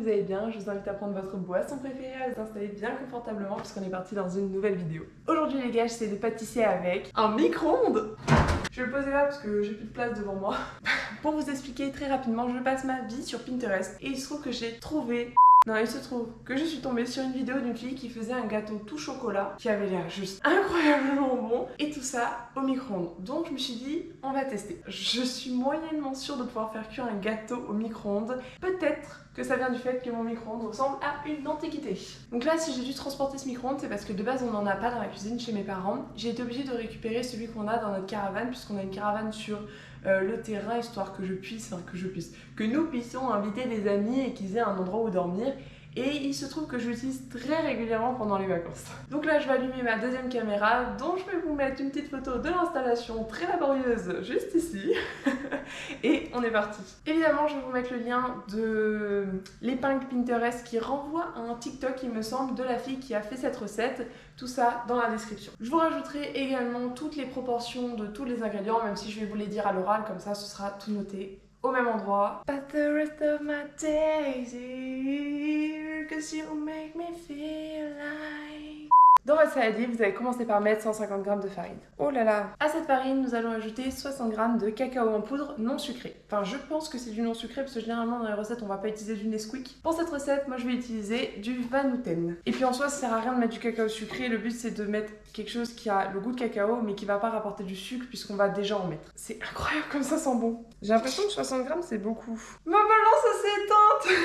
vous allez bien. Je vous invite à prendre votre boisson préférée, à vous installer bien confortablement puisqu'on est parti dans une nouvelle vidéo. Aujourd'hui les gars, j'essaie de pâtisser avec un micro-ondes. Je vais le poser là parce que j'ai plus de place devant moi. Pour vous expliquer très rapidement, je passe ma vie sur Pinterest et il se trouve que j'ai trouvé... Non, il se trouve que je suis tombée sur une vidéo d'une fille qui faisait un gâteau tout chocolat qui avait l'air juste incroyablement bon et tout ça au micro-ondes. Donc je me suis dit, on va tester. Je suis moyennement sûre de pouvoir faire cuire un gâteau au micro-ondes. Peut-être que ça vient du fait que mon micro-ondes ressemble à une antiquité. Donc là, si j'ai dû transporter ce micro-ondes, c'est parce que de base on n'en a pas dans la cuisine chez mes parents. J'ai été obligée de récupérer celui qu'on a dans notre caravane puisqu'on a une caravane sur le terrain, histoire que nous puissions inviter des amis et qu'ils aient un endroit où dormir. Et il se trouve que je l'utilise très régulièrement pendant les vacances. Donc là, je vais allumer ma deuxième caméra, dont je vais vous mettre une petite photo de l'installation très laborieuse juste ici. Et on est parti. Évidemment, je vais vous mettre le lien de l'épingle Pinterest qui renvoie à un TikTok, il me semble, de la fille qui a fait cette recette. Tout ça dans la description. Je vous rajouterai également toutes les proportions de tous les ingrédients, même si je vais vous les dire à l'oral, comme ça ce sera tout noté au même endroit. But the rest of my days here, 'cause you make me feel like... Dans votre saladier, vous allez commencer par mettre 150 g de farine. Oh là là! À cette farine, nous allons ajouter 60 g de cacao en poudre non sucré. Enfin, je pense que c'est du non sucré parce que généralement dans les recettes, on va pas utiliser du Nesquik. Pour cette recette, moi je vais utiliser du Vanouten. Et puis en soi, ça sert à rien de mettre du cacao sucré. Le but c'est de mettre quelque chose qui a le goût de cacao mais qui va pas rapporter du sucre puisqu'on va déjà en mettre. C'est incroyable comme ça sent bon. J'ai l'impression que 60 g c'est beaucoup. Ma balance s'est éteinte.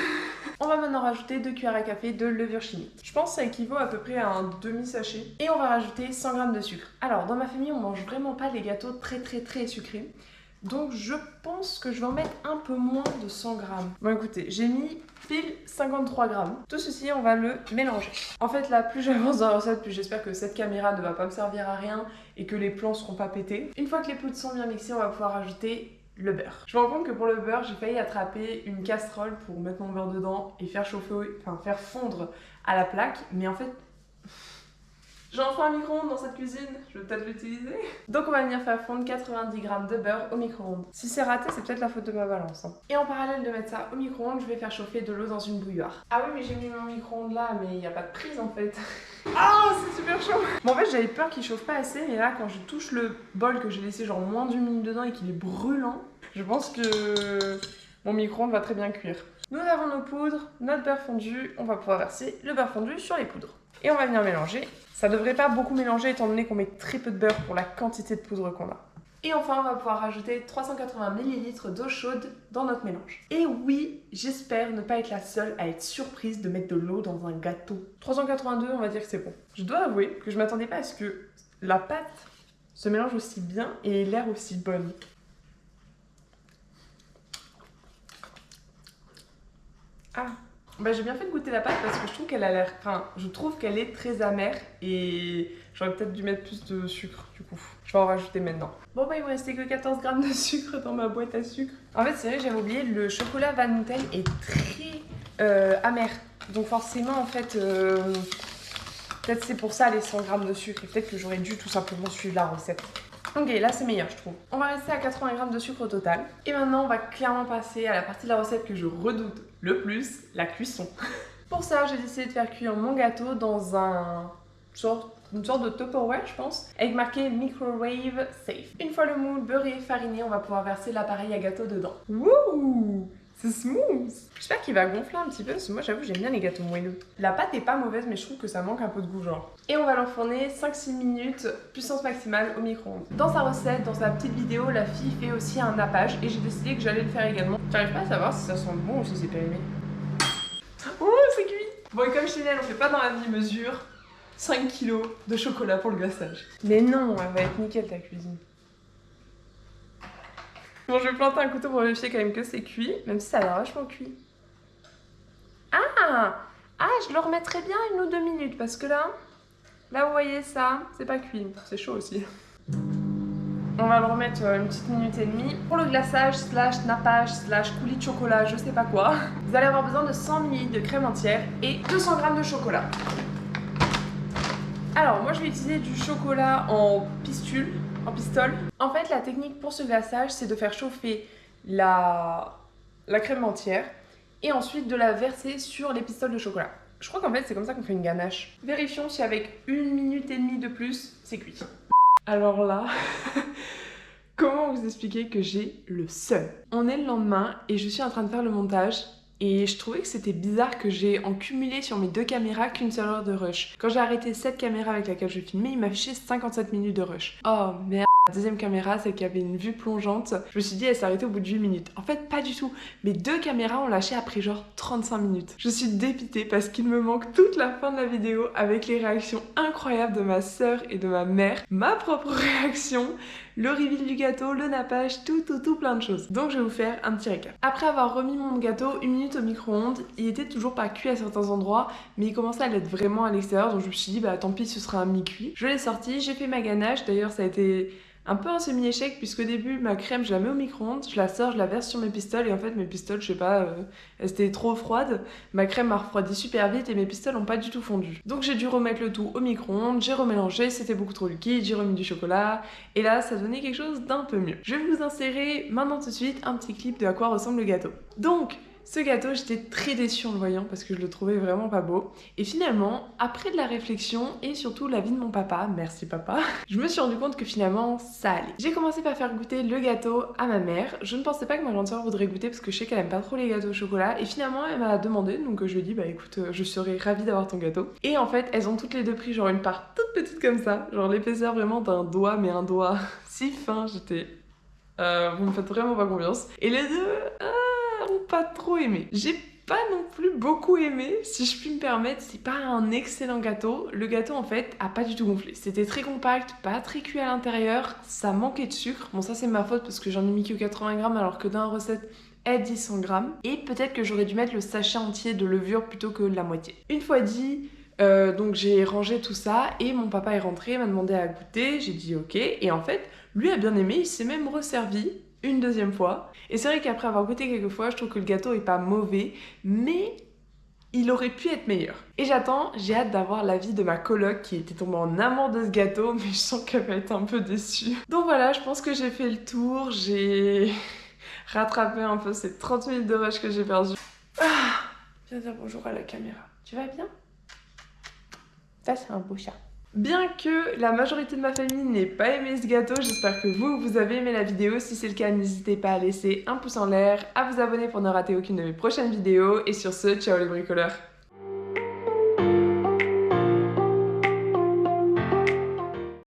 On va maintenant rajouter 2 cuillères à café de levure chimique. Je pense que ça équivaut à peu près à un demi-sachet. Et on va rajouter 100 g de sucre. Alors dans ma famille, on mange vraiment pas les gâteaux très sucrés. Donc je pense que je vais en mettre un peu moins de 100 g. Bon écoutez, j'ai mis pile 53 g. Tout ceci, on va le mélanger. En fait là, plus j'avance dans la recette, plus j'espère que cette caméra ne va pas me servir à rien et que les plans seront pas pétés. Une fois que les poudres sont bien mixées, on va pouvoir rajouter le beurre. Je me rends compte que pour le beurre, j'ai failli attraper une casserole pour mettre mon beurre dedans et faire chauffer, enfin faire fondre à la plaque, mais en fait... J'ai enfin un micro-ondes dans cette cuisine, je vais peut-être l'utiliser. Donc on va venir faire fondre 90 g de beurre au micro-ondes. Si c'est raté, c'est peut-être la faute de ma balance. Hein. Et en parallèle de mettre ça au micro-ondes, je vais faire chauffer de l'eau dans une bouilloire. Ah oui, mais j'ai mis mon micro-ondes là, mais il n'y a pas de prise en fait. Ah, c'est super chaud. Bon, en fait, j'avais peur qu'il chauffe pas assez, mais là, quand je touche le bol que j'ai laissé genre moins d'une minute dedans et qu'il est brûlant, je pense que mon micro-ondes va très bien cuire. Nous avons nos poudres, notre beurre fondu, on va pouvoir verser le beurre fondu sur les poudres. Et on va venir mélanger. Ça devrait pas beaucoup mélanger étant donné qu'on met très peu de beurre pour la quantité de poudre qu'on a. Et enfin, on va pouvoir rajouter 380 ml d'eau chaude dans notre mélange. Et oui, j'espère ne pas être la seule à être surprise de mettre de l'eau dans un gâteau. 382, on va dire que c'est bon. Je dois avouer que je m'attendais pas à ce que la pâte se mélange aussi bien et ait l'air aussi bonne. Ah, bah j'ai bien fait de goûter la pâte parce que je trouve qu'elle a l'air... Enfin, je trouve qu'elle est très amère et j'aurais peut-être dû mettre plus de sucre du coup. Je vais en rajouter maintenant. Bon bah il me restait que 14 g de sucre dans ma boîte à sucre. En fait c'est vrai, j'avais oublié, le chocolat Vanouten est très amer. Donc forcément en fait, peut-être c'est pour ça les 100 g de sucre et peut-être que j'aurais dû tout simplement suivre la recette. Ok, là c'est meilleur je trouve. On va rester à 80 g de sucre au total. Et maintenant on va clairement passer à la partie de la recette que je redoute le plus, la cuisson. Pour ça, j'ai décidé de faire cuire mon gâteau dans une sorte de Tupperware, je pense, avec marqué Microwave Safe. Une fois le moule beurré et fariné, on va pouvoir verser l'appareil à gâteau dedans. Wouh! C'est smooth! J'espère qu'il va gonfler un petit peu, parce que moi j'avoue j'aime bien les gâteaux moelleux. La pâte est pas mauvaise, mais je trouve que ça manque un peu de goût genre. Et on va l'enfourner 5-6 minutes, puissance maximale au micro-ondes. Dans sa recette, dans sa petite vidéo, la fille fait aussi un nappage, et j'ai décidé que j'allais le faire également. J'arrive pas à savoir si ça sent bon ou si c'est périmé. Ouh, c'est cuit! Bon, et comme chez elle, on fait pas dans la demi-mesure, 5 kg de chocolat pour le glaçage. Mais non, elle va être nickel ta cuisine. Bon, je vais planter un couteau pour vérifier quand même que c'est cuit, même si ça a l'air vachement cuit. Ah, je le remettrai bien 1 ou 2 minutes, parce que là, vous voyez ça, c'est pas cuit. C'est chaud aussi. On va le remettre une petite minute et demie. Pour le glaçage, slash nappage, slash coulis de chocolat, je sais pas quoi, vous allez avoir besoin de 100 ml de crème entière et 200 g de chocolat. Alors, moi je vais utiliser du chocolat en pistole. En fait, la technique pour ce glaçage, c'est de faire chauffer la crème entière et ensuite de la verser sur les pistolets de chocolat. Je crois qu'en fait c'est comme ça qu'on fait une ganache. Vérifions si avec 1 minute et demie de plus, c'est cuit. Alors là, comment vous expliquer que j'ai le seum? On est le lendemain et je suis en train de faire le montage. Et je trouvais que c'était bizarre que j'ai en cumulé sur mes 2 caméras qu'une seule heure de rush. Quand j'ai arrêté cette caméra avec laquelle je filmais, il m'affichait 57 minutes de rush. Oh merde. La deuxième caméra, celle qui avait une vue plongeante, je me suis dit elle s'est arrêtée au bout de 8 minutes. En fait, pas du tout. Mes 2 caméras ont lâché après genre 35 minutes. Je suis dépitée parce qu'il me manque toute la fin de la vidéo avec les réactions incroyables de ma sœur et de ma mère, ma propre réaction, le reveal du gâteau, le nappage, tout plein de choses. Donc je vais vous faire un petit récap. Après avoir remis mon gâteau 1 minute au micro-ondes, il était toujours pas cuit à certains endroits, mais il commençait à l'être vraiment à l'extérieur, donc je me suis dit bah tant pis, ce sera un mi-cuit. Je l'ai sorti, j'ai fait ma ganache, d'ailleurs ça a été un peu un semi-échec puisqu'au début ma crème je la mets au micro-ondes, je la sors, je la verse sur mes pistoles et en fait mes pistoles je sais pas, elles étaient trop froides, ma crème m'a refroidi super vite et mes pistoles n'ont pas du tout fondu. Donc j'ai dû remettre le tout au micro-ondes, j'ai remélangé, c'était beaucoup trop liquide, j'ai remis du chocolat et là ça donnait quelque chose d'un peu mieux. Je vais vous insérer maintenant tout de suite un petit clip de à quoi ressemble le gâteau. Donc ce gâteau, j'étais très déçue en le voyant parce que je le trouvais vraiment pas beau. Et finalement, après de la réflexion et surtout l'avis de mon papa, merci papa, je me suis rendu compte que finalement ça allait. J'ai commencé par faire goûter le gâteau à ma mère. Je ne pensais pas que ma grande soeur voudrait goûter parce que je sais qu'elle aime pas trop les gâteaux au chocolat. Et finalement, elle m'a demandé, donc je lui ai dit bah écoute, je serais ravie d'avoir ton gâteau. Et en fait, elles ont toutes les deux pris genre une part toute petite comme ça, genre l'épaisseur vraiment d'un doigt, mais un doigt si fin. J'étais, vous me faites vraiment pas confiance. Et les deux, pas trop aimé. J'ai pas non plus beaucoup aimé, si je puis me permettre, c'est pas un excellent gâteau. Le gâteau en fait a pas du tout gonflé. C'était très compact, pas très cuit à l'intérieur, ça manquait de sucre. Bon ça c'est ma faute parce que j'en ai mis que 80 grammes alors que dans la recette elle dit 100 grammes. Et peut-être que j'aurais dû mettre le sachet entier de levure plutôt que la moitié. Une fois dit, donc j'ai rangé tout ça et mon papa est rentré, m'a demandé à goûter, j'ai dit ok. Et en fait, lui a bien aimé, il s'est même resservi une deuxième fois. Et c'est vrai qu'après avoir goûté quelques fois, je trouve que le gâteau est pas mauvais, mais il aurait pu être meilleur. Et j'ai hâte d'avoir l'avis de ma coloc qui était tombée en amour de ce gâteau, mais je sens qu'elle va être un peu déçue. Donc voilà, je pense que j'ai fait le tour, j'ai rattrapé un peu ces 30 minutes de rush que j'ai perdu. Viens dire bonjour à la caméra. Tu vas bien? Ça c'est un beau chat. Bien que la majorité de ma famille n'ait pas aimé ce gâteau, j'espère que vous avez aimé la vidéo. Si c'est le cas, n'hésitez pas à laisser un pouce en l'air, à vous abonner pour ne rater aucune de mes prochaines vidéos. Et sur ce, ciao les bricoleurs!